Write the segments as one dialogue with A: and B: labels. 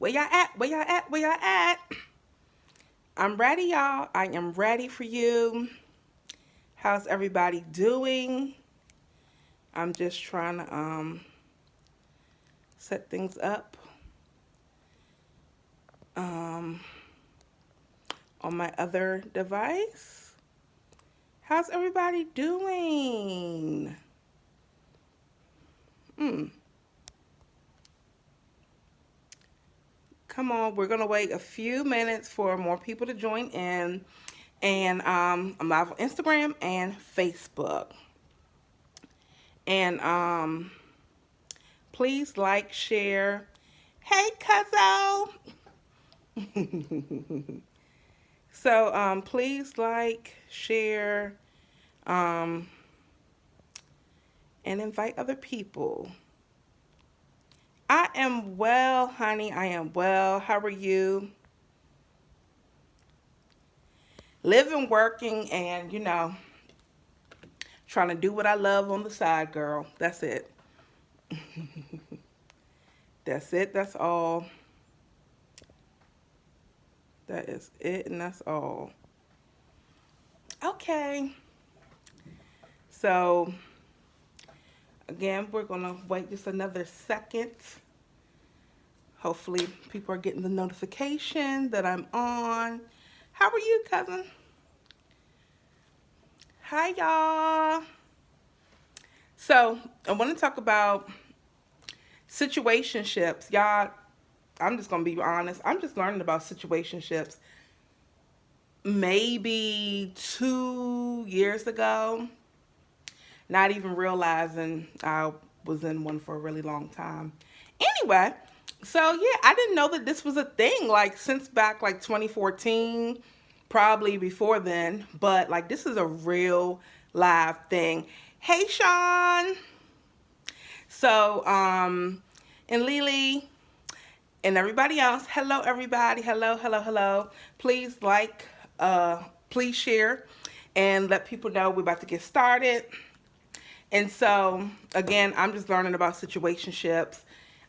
A: Where y'all at? Where y'all at? Where y'all at? I'm ready, y'all. I am ready for you. How's everybody doing? I'm just trying to set things up um on my other device. How's everybody doing? Hmm. Come on, we're gonna wait a few minutes for more people to join in. And I'm live on Instagram and Facebook. And please like, share. Hey, Cuzzo. So please like, share, um, and invite other people. I am well, honey. I am well. How are you? Living, working, and trying to do what I love on the side, girl. That's it. That's it. That's all. That is it, and that's all. Okay. So, again, we're going to wait just another second. Hopefully, people are getting the notification that I'm on. How are you, cousin? Hi, y'all. So, I want to talk about situationships. Y'all, I'm just going to be honest. I'm just learning about situationships maybe 2 years ago, not even realizing I was in one for a really long time. Anyway, so yeah, I didn't know that this was a thing like since back like 2014, probably before then, but like this is a real live thing. Hey, Sean. So, and Lily and everybody else, hello everybody. Hello, hello, hello. Please like, please share and let people know we're about to get started. And so, again, I'm just learning about situationships.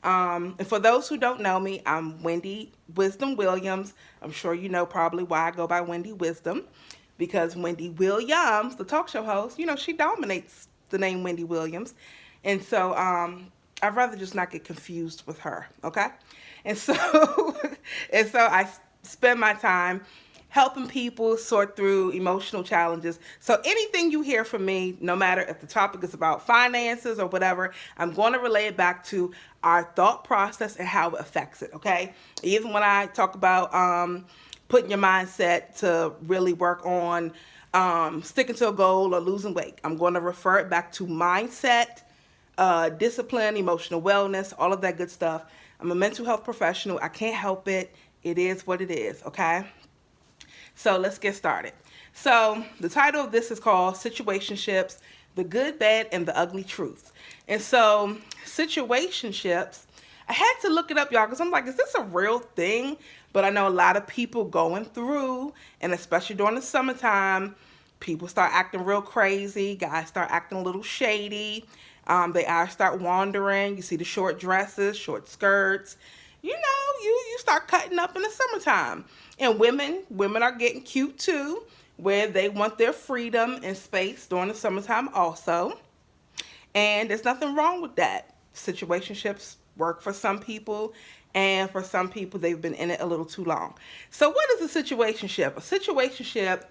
A: And for those who don't know me, I'm Wendy Wisdom Williams. I'm sure you know probably why I go by Wendy Wisdom, because Wendy Williams, the talk show host, she dominates the name Wendy Williams. And so I'd rather just not get confused with her, okay? And so, and so I spend my time helping people sort through emotional challenges. So anything you hear from me, no matter if the topic is about finances or whatever, I'm going to relay it back to our thought process and how it affects it, okay? Even when I talk about putting your mindset to really work on sticking to a goal or losing weight, I'm going to refer it back to mindset, discipline, emotional wellness, all of that good stuff. I'm a mental health professional. I can't help it. It is what it is, okay? So let's get started. So the title of this is called Situationships, the Good, Bad, and the Ugly Truth. And so situationships, I had to look it up, y'all, because I'm like, is this a real thing? But I know a lot of people going through, and especially during the summertime, people start acting real crazy. Guys start acting a little shady. They eyes start wandering. You see the short dresses, short skirts. You start cutting up in the summertime. And women are getting cute too, where they want their freedom and space during the summertime also. And there's nothing wrong with that. Situationships work for some people, and for some people, they've been in it a little too long. So, what is a situationship? A situationship,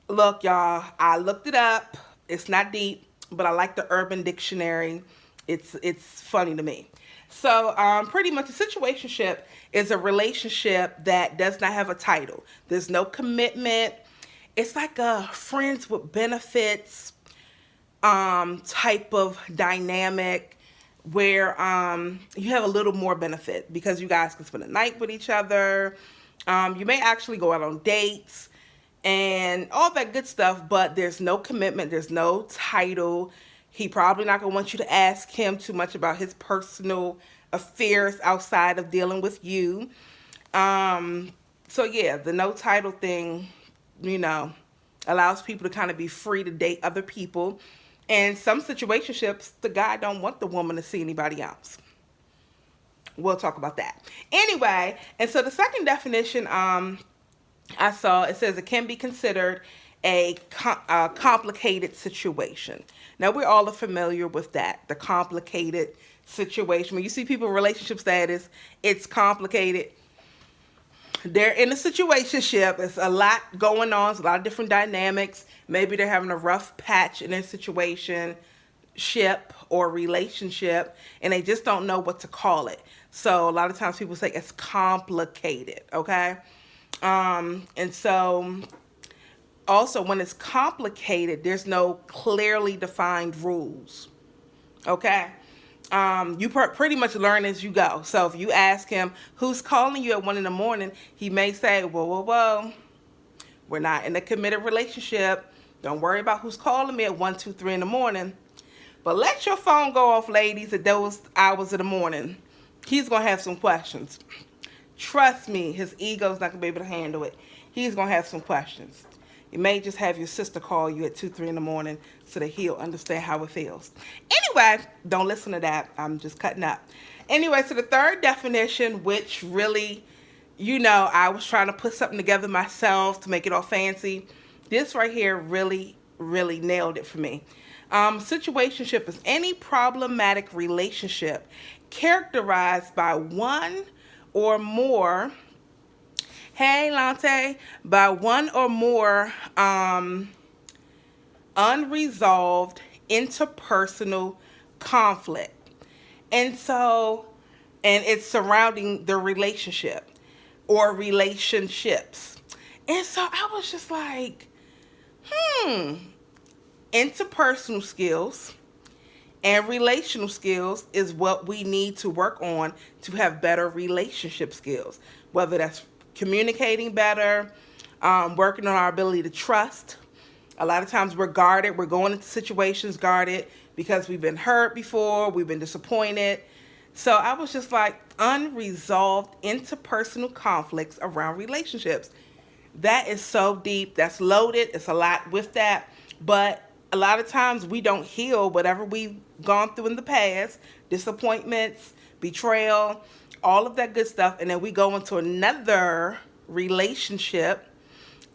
A: look, y'all, I looked it up. It's not deep, but I like the Urban Dictionary. It's funny to me. So, pretty much a situationship is a relationship that does not have a title. There's no commitment. It's like a friends with benefits type of dynamic where you have a little more benefit because you guys can spend a night with each other. You may actually go out on dates and all that good stuff, but there's no commitment, there's no title. He probably not gonna want you to ask him too much about his personal affairs outside of dealing with you. Um, so yeah, the no title thing, you know, allows people to kind of be free to date other people. And some situationships, the guy don't want the woman to see anybody else. We'll talk about that. Anyway, and so the second definition I saw, it says it can be considered a complicated situation. Now, we're all familiar with that, the complicated situation. When you see people in relationship status, it's complicated. They're in a situationship. It's a lot going on. It's a lot of different dynamics. Maybe they're having a rough patch in their situation, ship, or relationship, and they just don't know what to call it. So a lot of times people say it's complicated, okay? And so also when it's complicated, there's no clearly defined rules, okay? You pretty much learn as you go. So if you ask him who's calling you at 1 in the morning, he may say, whoa, whoa, whoa, we're not in a committed relationship. Don't worry about who's calling me at 1, 2, 3 in the morning. But let your phone go off, ladies, at those hours of the morning. He's going to have some questions. Trust me, his ego's not going to be able to handle it. He's going to have some questions. You may just have your sister call you at 2, 3 in the morning so that he'll understand how it feels. Anyway, don't listen to that. I'm just cutting up. Anyway, so the third definition, which really, I was trying to put something together myself to make it all fancy. This right here really, really nailed it for me. Situationship is any problematic relationship characterized by one or more, hey Lante, by one or more unresolved interpersonal conflict. And it's surrounding the relationship or relationships. And so I was just like, interpersonal skills and relational skills is what we need to work on to have better relationship skills, whether that's communicating better, working on our ability to trust. A lot of times we're guarded. We're going into situations guarded because we've been hurt before, we've been disappointed. So I was just like, unresolved interpersonal conflicts around relationships. That is so deep. That's loaded. It's a lot with that. But a lot of times we don't heal whatever we've gone through in the past, disappointments, betrayal, all of that good stuff. And then we go into another relationship,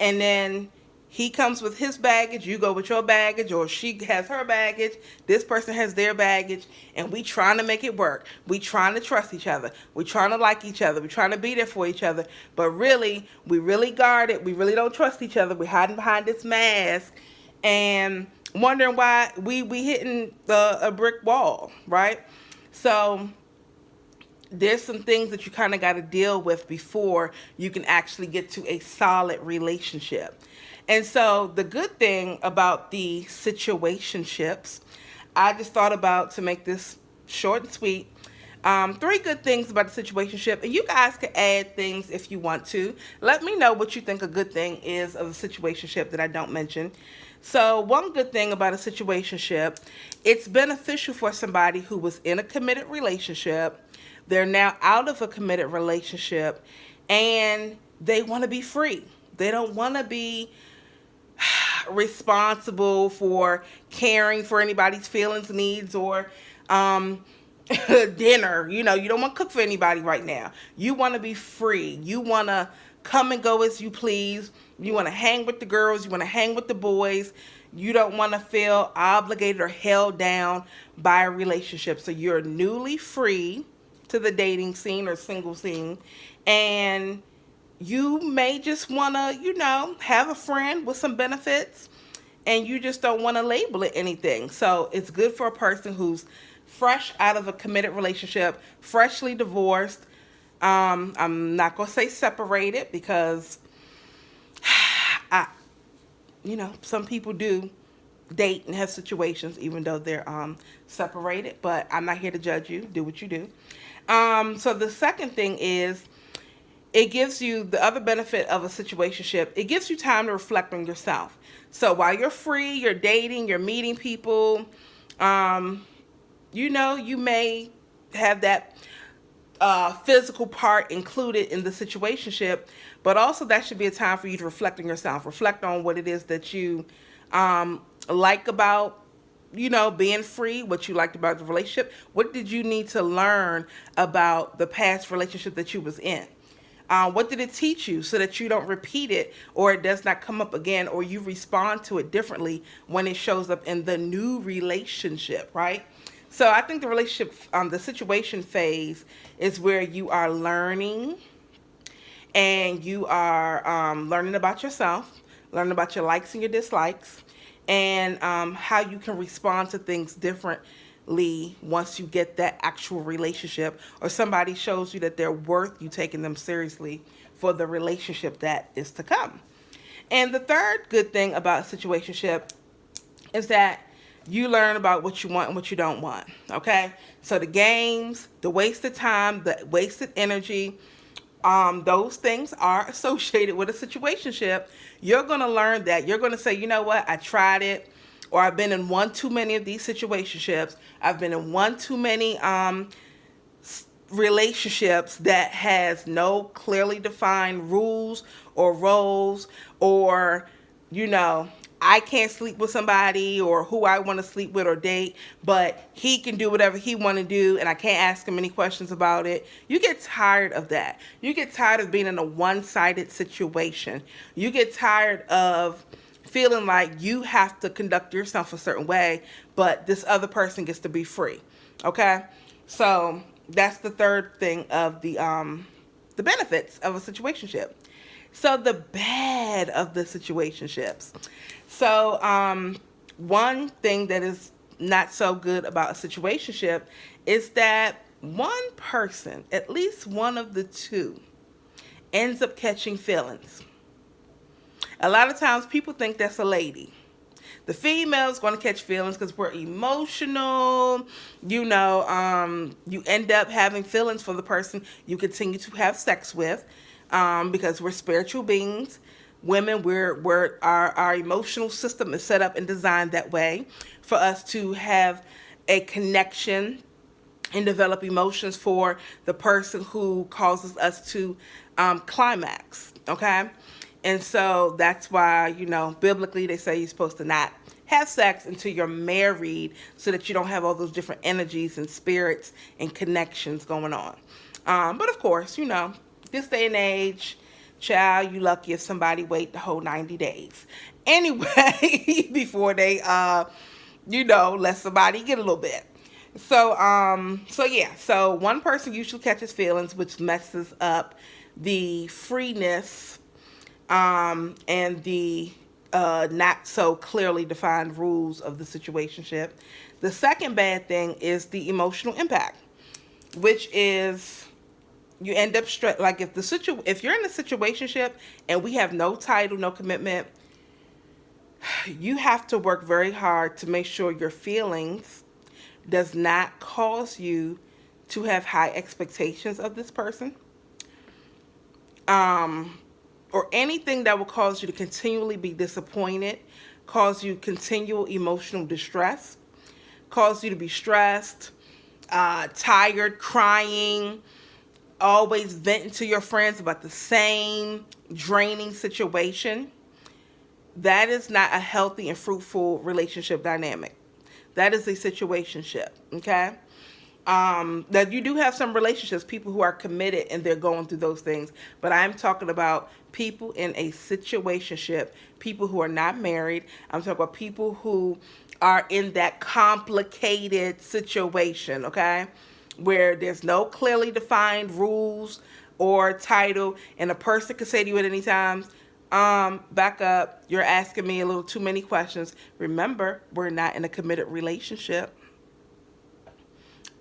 A: and then he comes with his baggage, you go with your baggage, or she has her baggage, this person has their baggage, and we trying to make it work. We trying to trust each other. We trying to like each other. We trying to be there for each other. But really, we really guarded. We really don't trust each other. We're hiding behind this mask and wondering why we hitting a brick wall, right? So there's some things that you kind of got to deal with before you can actually get to a solid relationship. And so the good thing about the situationships, I just thought about, to make this short and sweet, 3 good things about the situationship. And you guys can add things if you want to. Let me know what you think a good thing is of a situationship that I don't mention. So one good thing about a situationship, it's beneficial for somebody who was in a committed relationship. They're now out of a committed relationship and they want to be free. They don't want to be responsible for caring for anybody's feelings, needs, or dinner. You don't want to cook for anybody right now. You want to be free. You want to come and go as you please. You want to hang with the girls. You want to hang with the boys. You don't want to feel obligated or held down by a relationship. So you're newly free to the dating scene or single scene, and you may just want to, have a friend with some benefits, and you just don't want to label it anything. So it's good for a person who's fresh out of a committed relationship, freshly divorced. I'm not going to say separated, because some people do date and have situations even though they're separated, but I'm not here to judge you. Do what you do. So the second thing is, it gives you the other benefit of a situationship. It gives you time to reflect on yourself. So while you're free, you're dating, you're meeting people, you may have that physical part included in the situationship, but also that should be a time for you to reflect on yourself. Reflect on what it is that you like about being free, what you liked about the relationship? What did you need to learn about the past relationship that you was in? What did it teach you so that you don't repeat it, or it does not come up again, or you respond to it differently when it shows up in the new relationship, right? So I think the relationship, the situation phase is where you are learning, and you are learning about yourself, learning about your likes and your dislikes, and how you can respond to things differently once you get that actual relationship, or somebody shows you that they're worth you taking them seriously for the relationship that is to come. And the third good thing about a situationship is that you learn about what you want and what you don't want. Okay? So the games, the wasted time, the wasted energy, those things are associated with a situationship. You're going to learn that. You're going to say, you know what, I tried it, or I've been in one too many of these situationships. I've been in one too many relationships that has no clearly defined rules or roles, or you know I can't sleep with somebody or who I want to sleep with or date, but he can do whatever he want to do and I can't ask him any questions about it. You get tired of that. You get tired of being in a one-sided situation. You get tired of feeling like you have to conduct yourself a certain way, but this other person gets to be free. Okay? So that's the third thing of the benefits of a situationship. So the bad of the situationships. So one thing that is not so good about a situationship is that one person, at least one of the two, ends up catching feelings. A lot of times people think that's a lady. The female's going to catch feelings because we're emotional. You end up having feelings for the person you continue to have sex with, because we're spiritual beings. Women, our emotional system is set up and designed that way for us to have a connection and develop emotions for the person who causes us to climax. Okay? And so that's why, biblically they say you're supposed to not have sex until you're married, so that you don't have all those different energies and spirits and connections going on. But of course, this day and age, child, you lucky if somebody wait the whole 90 days. Anyway, before they, let somebody get a little bit. So one person usually catches feelings, which messes up the freeness, and the not so clearly defined rules of the situationship. The second bad thing is the emotional impact, which is you end up like if you're in a situationship and we have no title, no commitment, you have to work very hard to make sure your feelings does not cause you to have high expectations of this person. Or anything that will cause you to continually be disappointed, cause you continual emotional distress, cause you to be stressed, tired, crying, always venting to your friends about the same draining situation. That is not a healthy and fruitful relationship dynamic. That is a situationship, okay? That you do have some relationships, people who are committed and they're going through those things. But I'm talking about people in a situationship, people who are not married. I'm talking about people who are in that complicated situation, okay? Where there's no clearly defined rules or title, and a person can say to you at any time, back up, you're asking me a little too many questions. Remember, we're not in a committed relationship.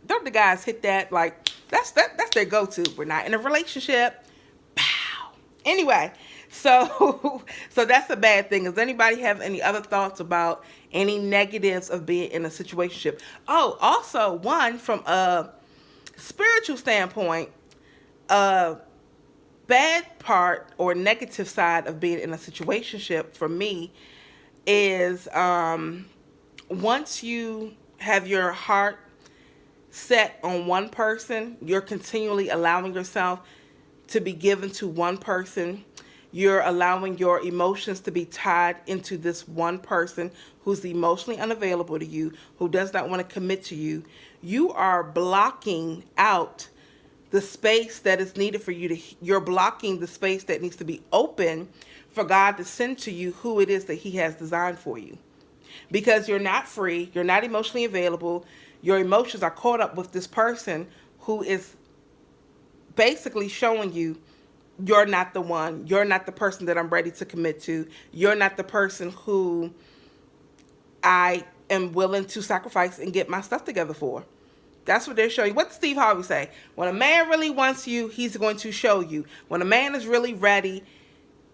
A: Don't the guys hit that like that's their go-to? We're not in a relationship. Pow. Anyway, so so that's a bad thing. Does anybody have any other thoughts about any negatives of being in a situationship? Oh, also one from a spiritual standpoint, a bad part or negative side of being in a situationship for me is once you have your heart set on one person, you're continually allowing yourself to be given to one person. You're allowing your emotions to be tied into this one person who's emotionally unavailable to you, who does not want to commit to you. You are blocking out the space that is needed for you to, you're blocking the space that needs to be open for God to send to you who it is that He has designed for you. Because you're not free, you're not emotionally available, your emotions are caught up with this person who is basically showing you you're not the one. You're not the person that I'm ready to commit to. You're not the person who I am willing to sacrifice and get my stuff together for. That's what they're showing you. What did Steve Harvey say? When a man really wants you, he's going to show you. When a man is really ready,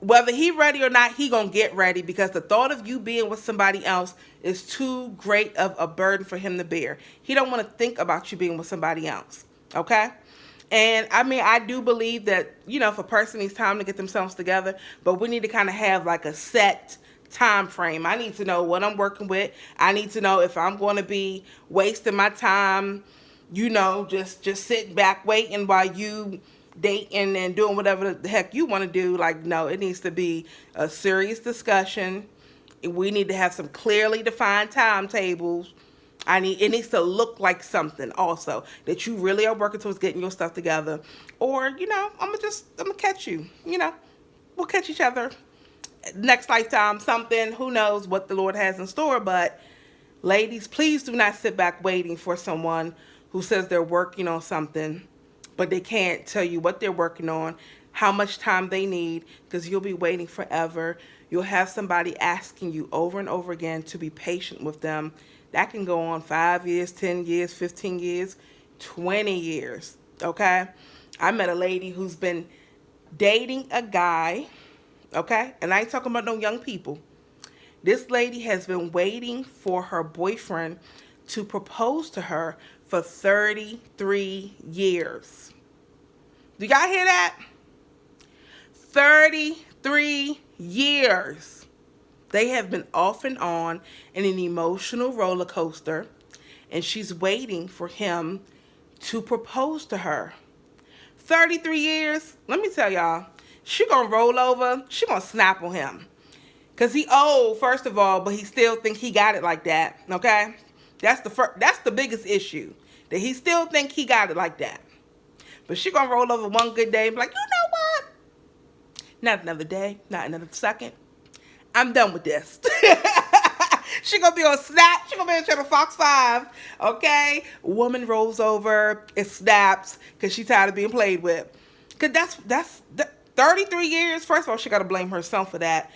A: whether he ready or not, he gonna get ready, because the thought of you being with somebody else is too great of a burden for him to bear. He don't want to think about you being with somebody else. Okay? And I mean, I do believe that, if a person needs time to get themselves together, but we need to kind of have like a set time frame. I need to know what I'm working with. I need to know if I'm going to be wasting my time, just sitting back waiting while you dating and doing whatever the heck you want to do. Like, no, it needs to be a serious discussion. We need to have some clearly defined timetables. It needs to look like something also that you really are working towards getting your stuff together. Or, I'm gonna catch you. We'll catch each other next lifetime, something. Who knows what the Lord has in store. But ladies, please do not sit back waiting for someone who says they're working on something, but they can't tell you what they're working on, how much time they need, because you'll be waiting forever. You'll have somebody asking you over and over again to be patient with them. That can go on 5 years, 10 years, 15 years, 20 years, okay? I met a lady who's been dating a guy, okay? And I ain't talking about no young people. This lady has been waiting for her boyfriend to propose to her for 33 years. Do y'all hear that? 33 years. They have been off and on in an emotional roller coaster, and she's waiting for him to propose to her. 33 years. Let me tell y'all, she gonna roll over. She gonna snap on him. Because he old, first of all, but he still think he got it like that, okay? That's the biggest issue, that he still think he got it like that. But she gonna roll over one good day and be like, you know what? Not another day, not another second. I'm done with this. She gonna be on Snap. She gonna be on Channel Fox 5, okay? Woman rolls over, it snaps, because she tired of being played with. Because that's 33 years. First of all, she gotta blame herself for that.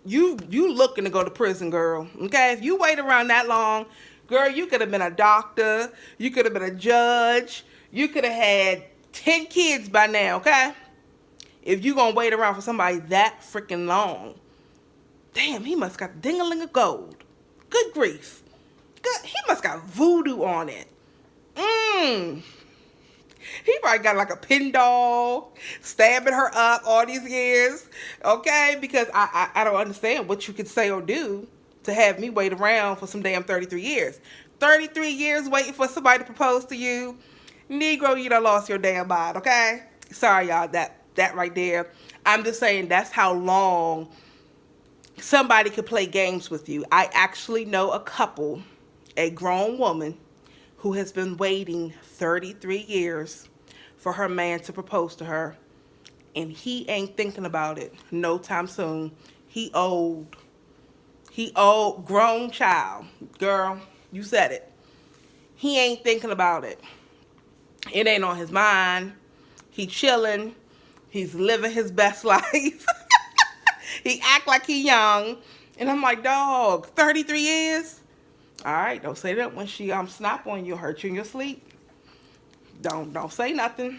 A: You looking to go to prison, girl. Okay, if you wait around that long, girl, you could have been a doctor, you could have been a judge, you could have had 10 kids by now. Okay, if you gonna wait around for somebody that freaking long, damn, he must got ding-a-ling of gold. Good grief, good. He must got voodoo on it. He probably got like a pin doll stabbing her up all these years, okay? Because I don't understand what you could say or do to have me wait around for some damn 33 years. 33 years waiting for somebody to propose to you. Negro, you done lost your damn mind, okay? Sorry, y'all, that right there. I'm just saying that's how long somebody could play games with you. I actually know a couple, a grown woman, who has been waiting 33 years for her man to propose to her, and he ain't thinking about it no time soon. He old, grown child. Girl, you said it. He ain't thinking about it. It ain't on his mind. He chilling. He's living his best life. He act like he young. And I'm like, dog, 33 years? All right, don't say that when she snap on you, hurt you in your sleep. Don't say nothing.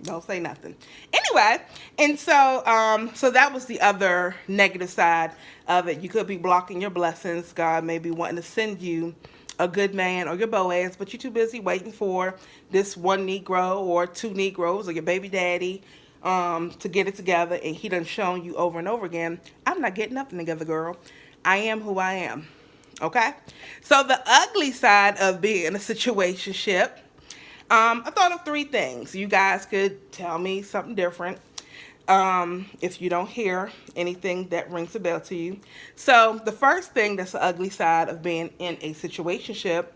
A: Don't say nothing. Anyway, and so that was the other negative side of it. You could be blocking your blessings. God may be wanting to send you a good man or your Boaz, but you're too busy waiting for this one Negro or two Negroes or your baby daddy to get it together, and he done shown you over and over again, I'm not getting nothing together, girl. I am who I am. Okay? So the ugly side of being in a situationship, I thought of 3 things. You guys could tell me something different. if you don't hear anything that rings a bell to you. So the first thing that's the ugly side of being in a situationship,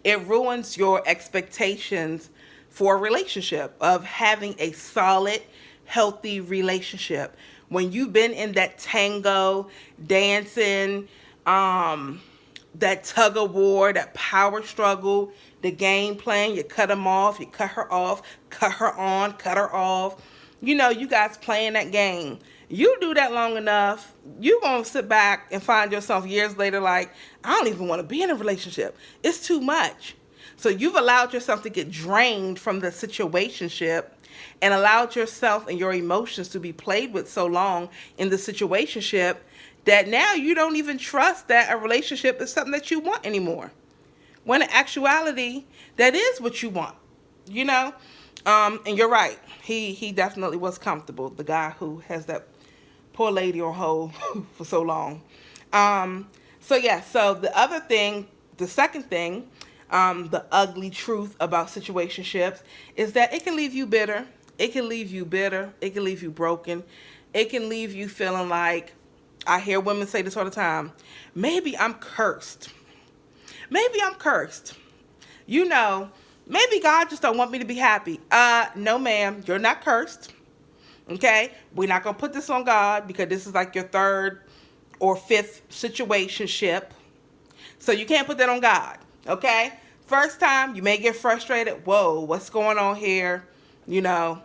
A: it ruins your expectations for a relationship, of having a solid, healthy relationship. When you've been in that tango, dancing, that tug of war, that power struggle, the game plan, you cut them off, you cut her off, cut her on, cut her off. You guys playing that game. You do that long enough, you gonna sit back and find yourself years later like, I don't even want to be in a relationship. It's too much. So you've allowed yourself to get drained from the situationship and allowed yourself and your emotions to be played with so long in the situationship that now you don't even trust that a relationship is something that you want anymore. When in actuality, that is what you want, you know? And you're right. He definitely was comfortable. The guy who has that poor lady on hold for so long. So yeah, so the second thing, the ugly truth about situationships is that it can leave you bitter. It can leave you bitter. It can leave you broken. It can leave you feeling like, I hear women say this all the time, maybe I'm cursed. Maybe I'm cursed. Maybe God just don't want me to be happy. No, ma'am, you're not cursed. Okay? We're not going to put this on God because this is like your third or fifth situationship. So you can't put that on God. Okay? First time, you may get frustrated. Whoa, what's going on here?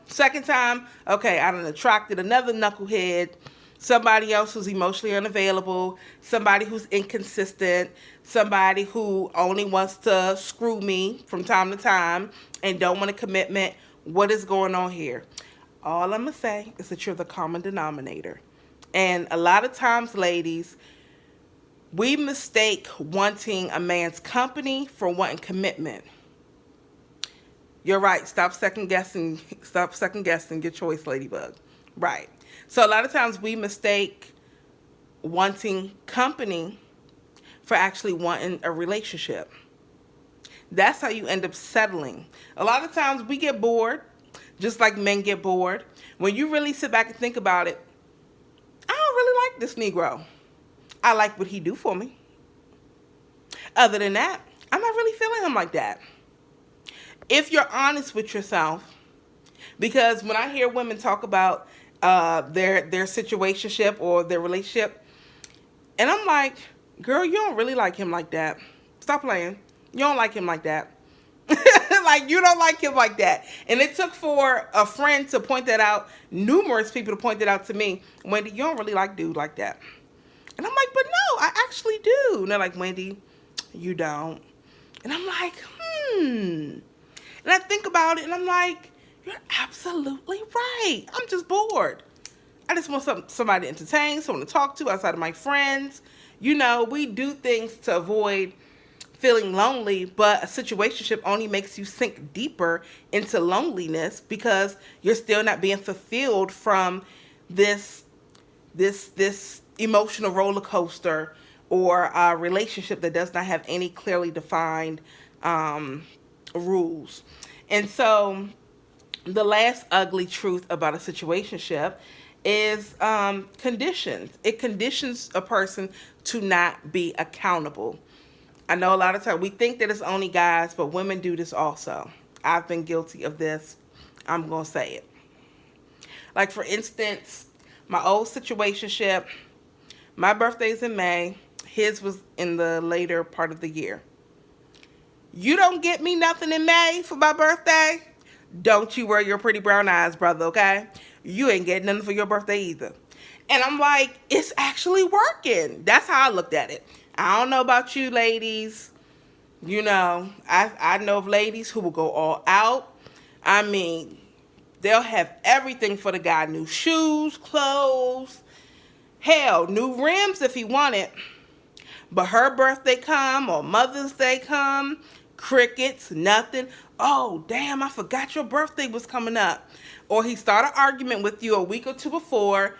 A: Second time, okay, I done attracted another knucklehead, somebody else who's emotionally unavailable, somebody who's inconsistent, somebody who only wants to screw me from time to time and don't want a commitment. What is going on here? All I'm going to say is that you're the common denominator. And a lot of times, ladies, we mistake wanting a man's company for wanting commitment. You're right. Stop second guessing your choice, Ladybug. Right. So a lot of times we mistake wanting company for actually wanting a relationship. That's how you end up settling. A lot of times we get bored, just like men get bored. When you really sit back and think about it, I don't really like this Negro. I like what he do for me. Other than that, I'm not really feeling him like that. If you're honest with yourself, because when I hear women talk about their situationship or their relationship, and I'm like, girl, you don't really like him like that. Stop playing. You don't like him like that. Like, you don't like him like that. And it took for a friend to point that out, numerous people to point that out to me. Wendy, you don't really like dude like that. And I'm like, but no, I actually do. And they're like, Wendy, you don't. And I'm like, And I think about it and I'm like, you're absolutely right. I'm just bored. I just want somebody to entertain, someone to talk to outside of my friends. We do things to avoid feeling lonely, but a situationship only makes you sink deeper into loneliness because you're still not being fulfilled from this emotional roller coaster or a relationship that does not have any clearly defined rules. And so the last ugly truth about a situationship is conditions. It conditions a person to not be accountable. I know a lot of times we think that it's only guys, but women do this also. I've been guilty of this. I'm going to say it. Like, for instance, my old situationship, my birthday's in May. His was in the later part of the year. You don't get me nothing in May for my birthday, don't you wear your pretty brown eyes, brother, okay? You ain't getting nothing for your birthday either. And I'm like, it's actually working. That's how I looked at it. I don't know about you ladies. I know of ladies who will go all out. I mean, they'll have everything for the guy. New shoes, clothes, hell, new rims if he wanted. But her birthday come or Mother's Day come, crickets, nothing. Oh, damn, I forgot your birthday was coming up. Or he start an argument with you a week or two before,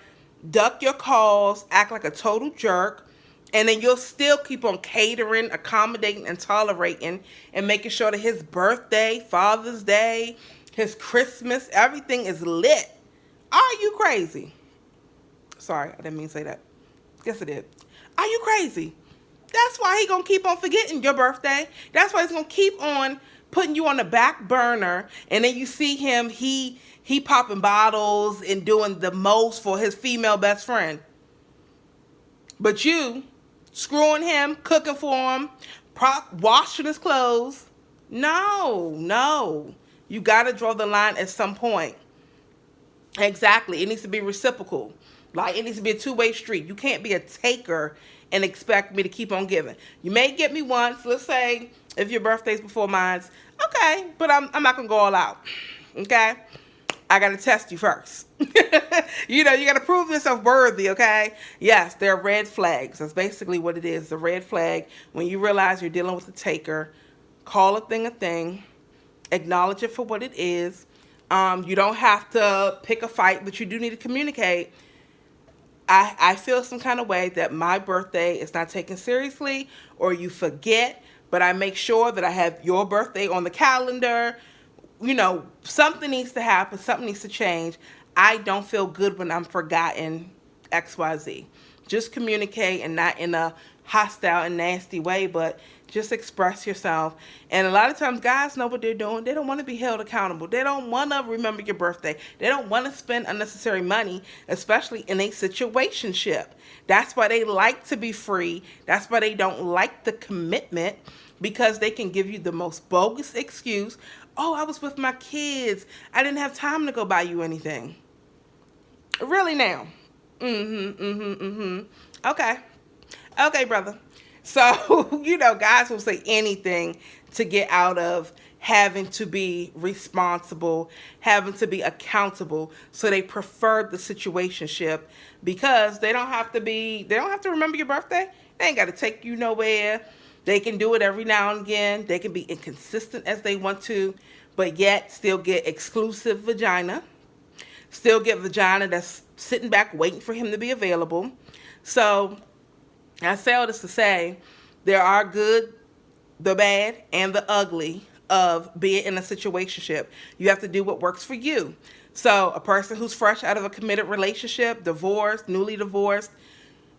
A: duck your calls, act like a total jerk, and then you'll still keep on catering, accommodating, and tolerating, and making sure that his birthday, Father's Day, his Christmas, everything is lit Are you crazy? Sorry, I didn't mean to say that. Yes, I did. Are you crazy? That's why he gonna keep on forgetting your birthday. That's why he's gonna keep on putting you on the back burner. And then you see him, he popping bottles and doing the most for his female best friend. But you screwing him, cooking for him, washing his clothes. No, no. You gotta draw the line at some point. Exactly. It needs to be reciprocal. Like, it needs to be a two-way street. You can't be a taker and expect me to keep on giving. You may get me once. Let's say if your birthday's before mine. Okay, but I'm not going to go all out. Okay? I got to test you first. You know, you got to prove yourself worthy, okay? Yes, there are red flags. That's basically what it is. The red flag, when you realize you're dealing with a taker, call a thing, acknowledge it for what it is. You don't have to pick a fight, but you do need to communicate. I feel some kind of way that my birthday is not taken seriously, or you forget, but I make sure that I have your birthday on the calendar. You know, something needs to happen, something needs to change. I don't feel good when I'm forgotten XYZ. Just communicate, and not in a hostile and nasty way, but just express yourself. And a lot of times guys know what they're doing. They don't want to be held accountable. They don't want to remember your birthday. They don't want to spend unnecessary money, especially in a situationship. That's why they like to be free. That's why they don't like the commitment, because they can give you the most bogus excuse. Oh, I was with my kids. I didn't have time to go buy you anything. Really now? Okay. Okay, brother. So, you know, guys will say anything to get out of having to be responsible, having to be accountable. So they prefer the situationship, because they don't have to remember your birthday. They ain't got to take you nowhere. They can do it every now and again. They can be inconsistent as they want to, but yet still get exclusive vagina. Still get vagina that's sitting back waiting for him to be available. So I say all this to say, there are good, the bad, and the ugly of being in a situationship. You have to do what works for you. So a person who's fresh out of a committed relationship, divorced, newly divorced,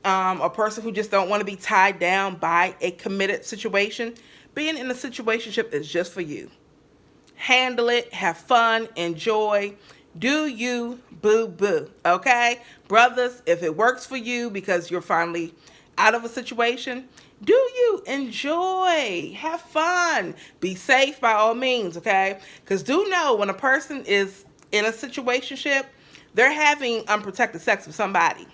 A: a person who just don't want to be tied down by a committed situation, being in a situationship is just for you. Handle it, have fun, enjoy. Do you, boo boo, okay? Brothers, if it works for you because you're finally out of a situation, do you, enjoy, have fun, be safe by all means, okay? Because do know, when a person is in a situationship, they're having unprotected sex with somebody,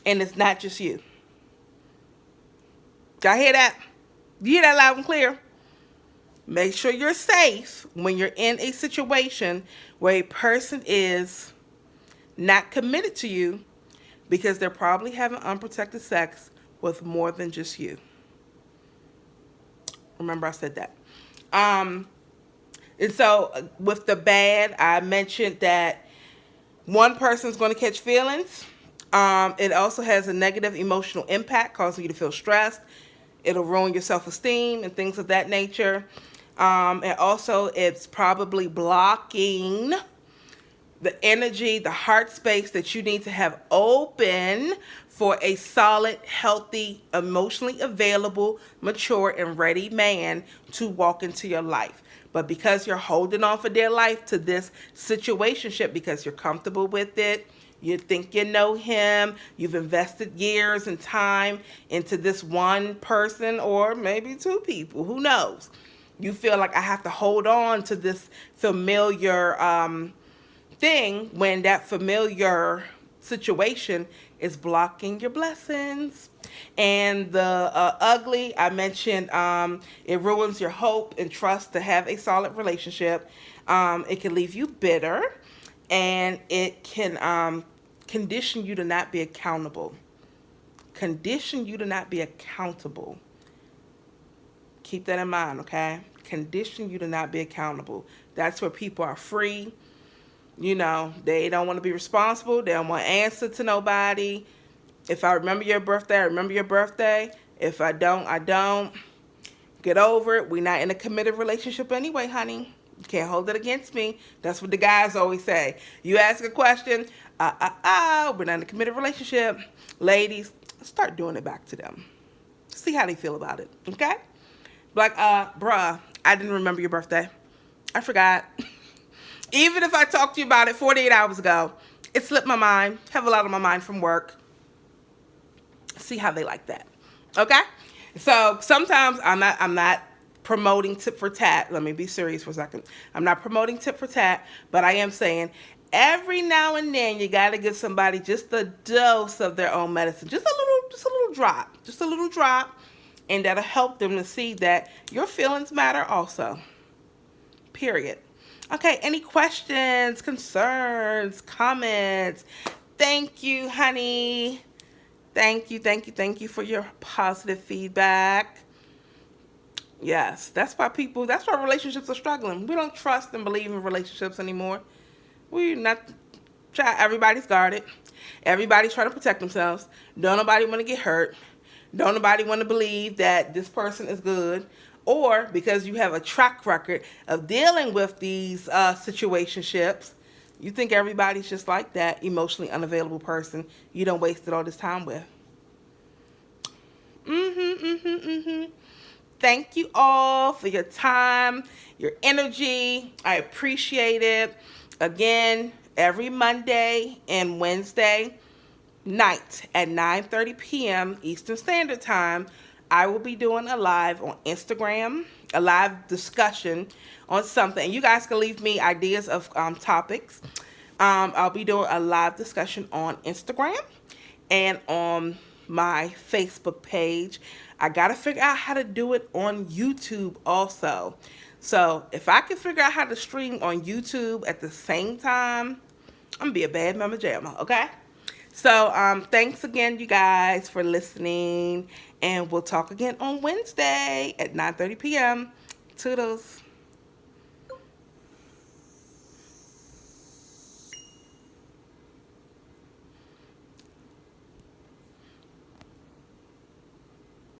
A: and it's not just you. Y'all hear that? You hear that loud and clear? Make sure you're safe when you're in a situation where a person is not committed to you, because they're probably having unprotected sex with more than just you. Remember I said that. And so with the bad, I mentioned that one person's going to catch feelings. It also has a negative emotional impact, causing you to feel stressed. It'll ruin your self-esteem and things of that nature. And also, it's probably blocking the energy, the heart space that you need to have open for a solid, healthy, emotionally available, mature, and ready man to walk into your life. But because you're holding on for dear life to this situationship, because you're comfortable with it, you think you know him, you've invested years and time into this one person, or maybe two people, who knows? You feel like, I have to hold on to this familiar thing, when that familiar situation is blocking your blessings. And the ugly, I mentioned, it ruins your hope and trust to have a solid relationship. It can leave you bitter, and it can condition you to not be accountable. Condition you to not be accountable. Keep that in mind, okay? Condition you to not be accountable. That's where people are free. You know, they don't want to be responsible. They don't want to answer to nobody. If I remember your birthday, I remember your birthday. If I don't, I don't. Get over it. We're not in a committed relationship anyway, honey. You can't hold it against me. That's what the guys always say. You ask a question, we're not in a committed relationship. Ladies, start doing it back to them. See how they feel about it, okay? Like, bruh, I didn't remember your birthday. I forgot. Even if I talked to you about it 48 hours ago, it slipped my mind. Have a lot on my mind from work. See how they like that, okay? So sometimes I'm not promoting tit for tat. Let me be serious for a second. I'm not promoting tit for tat, but I am saying every now and then you got to give somebody just a dose of their own medicine, just a little drop, and that'll help them to see that your feelings matter also. Period. Okay, any questions, concerns, comments? Thank you, honey. Thank you for your positive feedback. Yes, that's why relationships are struggling. We don't trust and believe in relationships anymore. We're not, everybody's guarded. Everybody's trying to protect themselves. Don't nobody want to get hurt. Don't nobody want to believe that this person is good. Or because you have a track record of dealing with these situationships, you think everybody's just like that emotionally unavailable person you don't wasted all this time with. Thank you all for your time, your energy. I appreciate it. Again, every Monday and Wednesday night at 9:30 p.m. Eastern Standard Time, I will be doing a live on Instagram, a live discussion on something. And you guys can leave me ideas of topics. I'll be doing a live discussion on Instagram and on my Facebook page. I got to figure out how to do it on YouTube also. So if I can figure out how to stream on YouTube at the same time, I'm going to be a bad mama jamma, okay? So thanks again, you guys, for listening. And we'll talk again on Wednesday at 9:30 p.m. Toodles.